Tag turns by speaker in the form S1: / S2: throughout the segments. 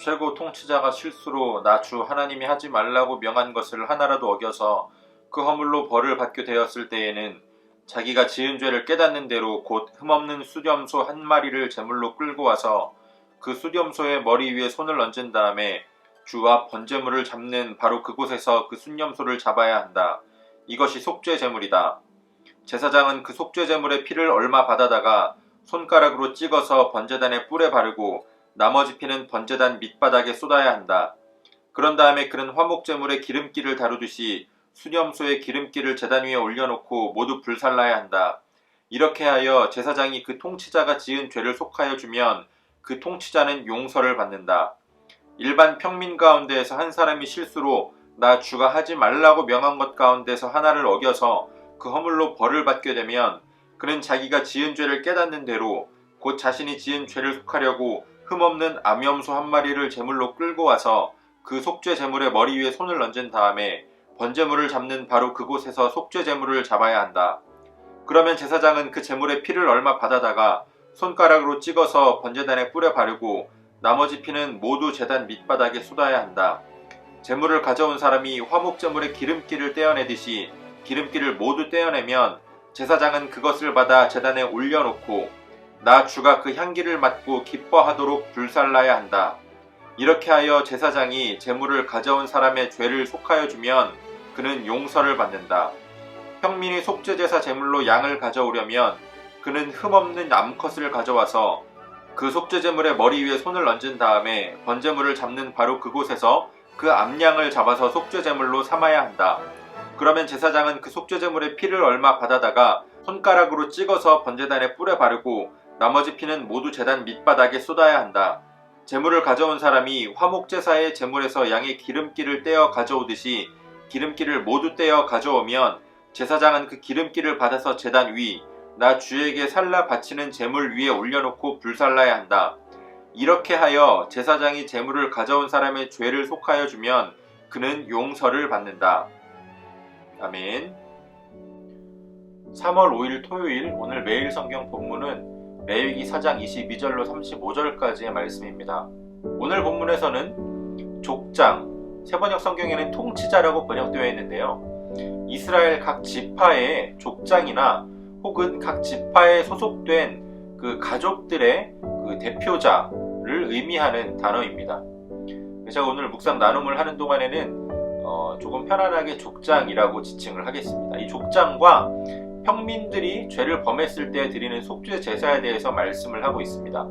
S1: 최고 통치자가 실수로 나 주 하나님이 하지 말라고 명한 것을 하나라도 어겨서 그 허물로 벌을 받게 되었을 때에는 자기가 지은 죄를 깨닫는 대로 곧 흠없는 수렴소 한 마리를 제물로 끌고 와서 그 수렴소의 머리 위에 손을 얹은 다음에 주와 번제물을 잡는 바로 그곳에서 그 수렴소를 잡아야 한다. 이것이 속죄 제물이다. 제사장은 그 속죄 제물의 피를 얼마 받아다가 손가락으로 찍어서 번제단의 뿔에 바르고 나머지 피는 번제단 밑바닥에 쏟아야 한다. 그런 다음에 그는 화목 제물의 기름기를 다루듯이 수렴소의 기름기를 제단 위에 올려놓고 모두 불살라야 한다. 이렇게 하여 제사장이 그 통치자가 지은 죄를 속하여 주면 그 통치자는 용서를 받는다. 일반 평민 가운데에서 한 사람이 실수로 나 주가 하지 말라고 명한 것 가운데서 하나를 어겨서 그 허물로 벌을 받게 되면 그는 자기가 지은 죄를 깨닫는 대로 곧 자신이 지은 죄를 속하려고 흠없는 암염소 한 마리를 제물로 끌고 와서 그 속죄 제물의 머리 위에 손을 얹은 다음에 번제물을 잡는 바로 그곳에서 속죄 제물을 잡아야 한다. 그러면 제사장은 그 제물의 피를 얼마 받아다가 손가락으로 찍어서 번제단의 뿔에 바르고 나머지 피는 모두 제단 밑바닥에 쏟아야 한다. 제물을 가져온 사람이 화목 제물의 기름기를 떼어내듯이 기름기를 모두 떼어내면 제사장은 그것을 받아 제단에 올려놓고 나 주가 그 향기를 맡고 기뻐하도록 불살라야 한다. 이렇게 하여 제사장이 제물을 가져온 사람의 죄를 속하여 주면 그는 용서를 받는다. 평민이 속죄제사 제물로 양을 가져오려면 그는 흠없는 암컷을 가져와서 그 속죄제물의 머리 위에 손을 얹은 다음에 번제물을 잡는 바로 그곳에서 그 암양을 잡아서 속죄제물로 삼아야 한다. 그러면 제사장은 그 속죄제물의 피를 얼마 받아다가 손가락으로 찍어서 번제단의 뿔에 바르고 나머지 피는 모두 제단 밑바닥에 쏟아야 한다. 제물을 가져온 사람이 화목제사의 제물에서 양의 기름기를 떼어 가져오듯이 기름기를 모두 떼어 가져오면 제사장은 그 기름기를 받아서 제단 위, 나 주에게 살라 바치는 제물 위에 올려놓고 불살라야 한다. 이렇게 하여 제사장이 제물을 가져온 사람의 죄를 속하여 주면 그는 용서를 받는다. 아멘. 3월 5일 토요일 오늘 매일 성경 본문은 레위기 4장 22절로 35절까지의 말씀입니다. 오늘 본문에서는 족장, 세번역 성경에는 통치자라고 번역되어 있는데요. 이스라엘 각 지파의 족장이나 혹은 각 지파에 소속된 그 가족들의 그 대표자를 의미하는 단어입니다. 제가 오늘 묵상 나눔을 하는 동안에는 조금 편안하게 족장이라고 지칭을 하겠습니다. 이 족장과 평민들이 죄를 범했을 때 드리는 속죄 제사에 대해서 말씀을 하고 있습니다.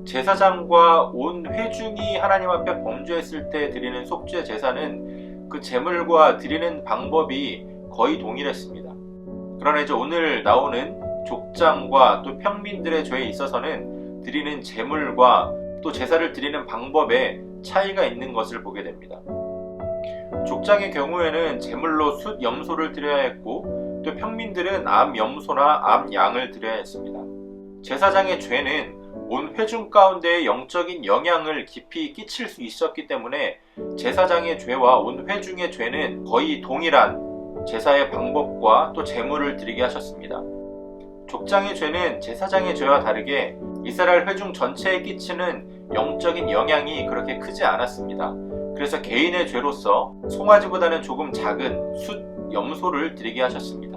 S1: 제사장과 온 회중이 하나님 앞에 범죄했을 때 드리는 속죄 제사는 그 제물과 드리는 방법이 거의 동일했습니다. 그러나 이제 오늘 나오는 족장과 또 평민들의 죄에 있어서는 드리는 제물과 또 제사를 드리는 방법에 차이가 있는 것을 보게 됩니다. 족장의 경우에는 제물로 숫 염소를 드려야 했고 또 평민들은 암 염소나 암 양을 드려야 했습니다. 제사장의 죄는 온 회중 가운데의 영적인 영향을 깊이 끼칠 수 있었기 때문에 제사장의 죄와 온 회중의 죄는 거의 동일한 제사의 방법과 또 제물을 드리게 하셨습니다. 족장의 죄는 제사장의 죄와 다르게 이스라엘 회중 전체에 끼치는 영적인 영향이 그렇게 크지 않았습니다. 그래서 개인의 죄로서 송아지보다는 조금 작은 숫 염소를 드리게 하셨습니다.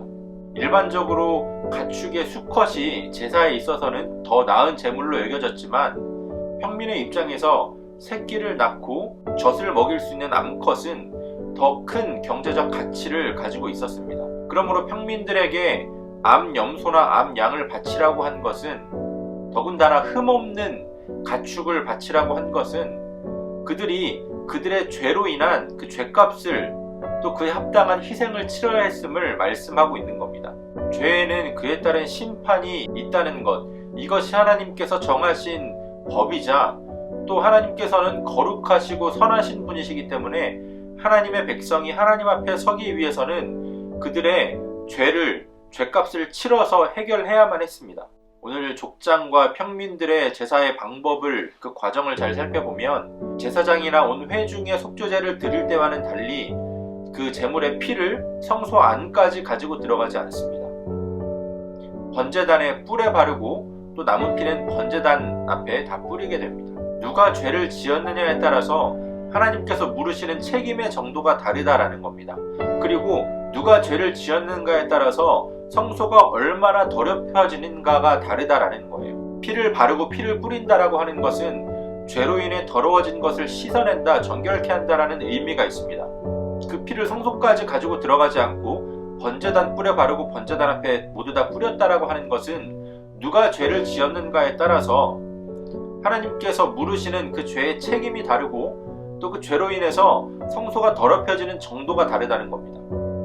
S1: 일반적으로 가축의 수컷이 제사에 있어서는 더 나은 제물로 여겨졌지만 평민의 입장에서 새끼를 낳고 젖을 먹일 수 있는 암컷은 더 큰 경제적 가치를 가지고 있었습니다. 그러므로 평민들에게 암 염소나 암 양을 바치라고 한 것은, 더군다나 흠없는 가축을 바치라고 한 것은 그들이 그들의 죄로 인한 그 죄값을 또 그에 합당한 희생을 치러야 했음을 말씀하고 있는 겁니다. 죄에는 그에 따른 심판이 있다는 것, 이것이 하나님께서 정하신 법이자 또 하나님께서는 거룩하시고 선하신 분이시기 때문에 하나님의 백성이 하나님 앞에 서기 위해서는 그들의 죄값을 치러서 해결해야만 했습니다. 오늘 족장과 평민들의 제사의 방법을, 그 과정을 잘 살펴보면 제사장이나 온 회중의 속죄제를 드릴 때와는 달리 그 제물의 피를 성소 안까지 가지고 들어가지 않습니다. 번제단의 뿔에 바르고 또 남은 피는 번제단 앞에 다 뿌리게 됩니다. 누가 죄를 지었느냐에 따라서 하나님께서 물으시는 책임의 정도가 다르다라는 겁니다. 그리고 누가 죄를 지었는가에 따라서 성소가 얼마나 더럽혀지는가가 다르다라는 거예요. 피를 바르고 피를 뿌린다라고 하는 것은 죄로 인해 더러워진 것을 씻어낸다, 정결케 한다라는 의미가 있습니다. 그 피를 성소까지 가지고 들어가지 않고 번제단 뿔에 바르고 번제단 앞에 모두 다 뿌렸다라고 하는 것은 누가 죄를 지었는가에 따라서 하나님께서 물으시는 그 죄의 책임이 다르고 또 그 죄로 인해서 성소가 더럽혀지는 정도가 다르다는 겁니다.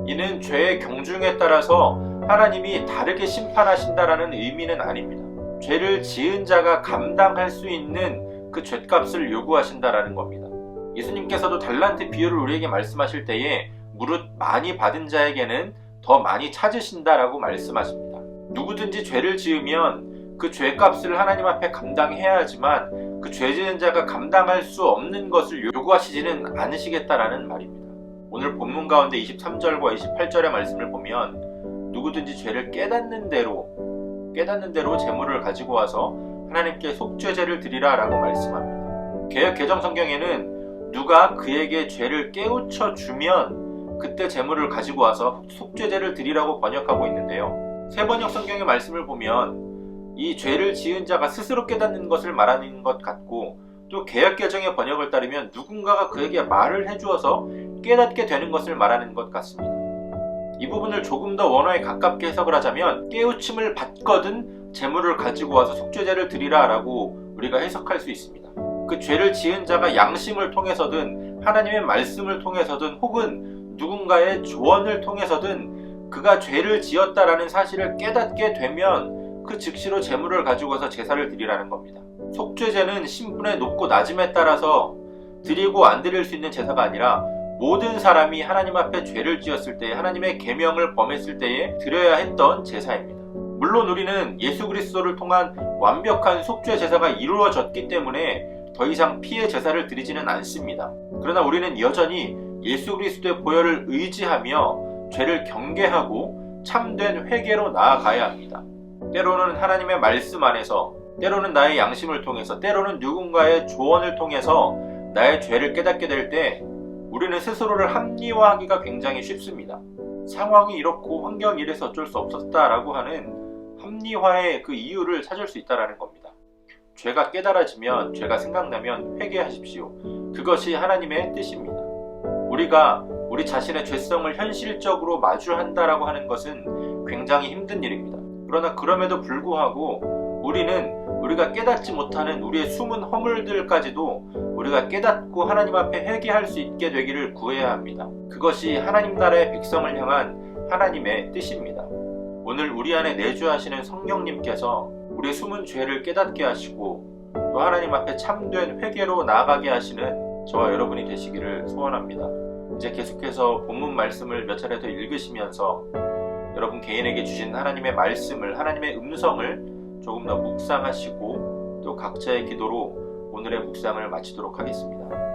S1: 이는 죄의 경중에 따라서 하나님이 다르게 심판하신다라는 의미는 아닙니다. 죄를 지은 자가 감당할 수 있는 그 죄값을 요구하신다라는 겁니다. 예수님께서도 달란트 비유를 우리에게 말씀하실 때에 무릇 많이 받은 자에게는 더 많이 찾으신다라고 말씀하십니다. 누구든지 죄를 지으면 그 죄값을 하나님 앞에 감당해야 하지만 그 죄 지은 자가 감당할 수 없는 것을 요구하시지는 않으시겠다라는 말입니다. 오늘 본문 가운데 23절과 28절의 말씀을 보면 누구든지 죄를 깨닫는 대로 제물을 가지고 와서 하나님께 속죄제를 드리라 라고 말씀합니다. 개역 개정 성경에는 누가 그에게 죄를 깨우쳐 주면 그때 제물을 가지고 와서 속죄제를 드리라고 번역하고 있는데요. 새번역 성경의 말씀을 보면 이 죄를 지은 자가 스스로 깨닫는 것을 말하는 것 같고 또 개역개정의 번역을 따르면 누군가가 그에게 말을 해주어서 깨닫게 되는 것을 말하는 것 같습니다. 이 부분을 조금 더 원어에 가깝게 해석을 하자면 깨우침을 받거든 제물을 가지고 와서 속죄제를 드리라 라고 우리가 해석할 수 있습니다. 그 죄를 지은 자가 양심을 통해서든 하나님의 말씀을 통해서든 혹은 누군가의 조언을 통해서든 그가 죄를 지었다라는 사실을 깨닫게 되면 그 즉시로 제물을 가지고 와서 제사를 드리라는 겁니다. 속죄제는 신분의 높고 낮음에 따라서 드리고 안 드릴 수 있는 제사가 아니라 모든 사람이 하나님 앞에 죄를 지었을 때 하나님의 계명을 범했을 때에 드려야 했던 제사입니다. 물론 우리는 예수 그리스도를 통한 완벽한 속죄 제사가 이루어졌기 때문에 더 이상 피의 제사를 드리지는 않습니다. 그러나 우리는 여전히 예수 그리스도의 보혈을 의지하며 죄를 경계하고 참된 회개로 나아가야 합니다. 때로는 하나님의 말씀 안에서, 때로는 나의 양심을 통해서, 때로는 누군가의 조언을 통해서 나의 죄를 깨닫게 될 때 우리는 스스로를 합리화하기가 굉장히 쉽습니다. 상황이 이렇고 환경이 이래서 어쩔 수 없었다라고 하는 합리화의 그 이유를 찾을 수 있다는 겁니다. 죄가 깨달아지면, 죄가 생각나면 회개하십시오. 그것이 하나님의 뜻입니다. 우리가 우리 자신의 죄성을 현실적으로 마주한다라고 하는 것은 굉장히 힘든 일입니다. 그러나 그럼에도 불구하고 우리는 우리가 깨닫지 못하는 우리의 숨은 허물들까지도 우리가 깨닫고 하나님 앞에 회개할 수 있게 되기를 구해야 합니다. 그것이 하나님 나라의 백성을 향한 하나님의 뜻입니다. 오늘 우리 안에 내주하시는 성령님께서 우리의 숨은 죄를 깨닫게 하시고 또 하나님 앞에 참된 회개로 나아가게 하시는 저와 여러분이 되시기를 소원합니다. 이제 계속해서 본문 말씀을 몇 차례 더 읽으시면서 여러분 개인에게 주신 하나님의 말씀을, 하나님의 음성을 조금 더 묵상하시고 또 각자의 기도로 오늘의 묵상을 마치도록 하겠습니다.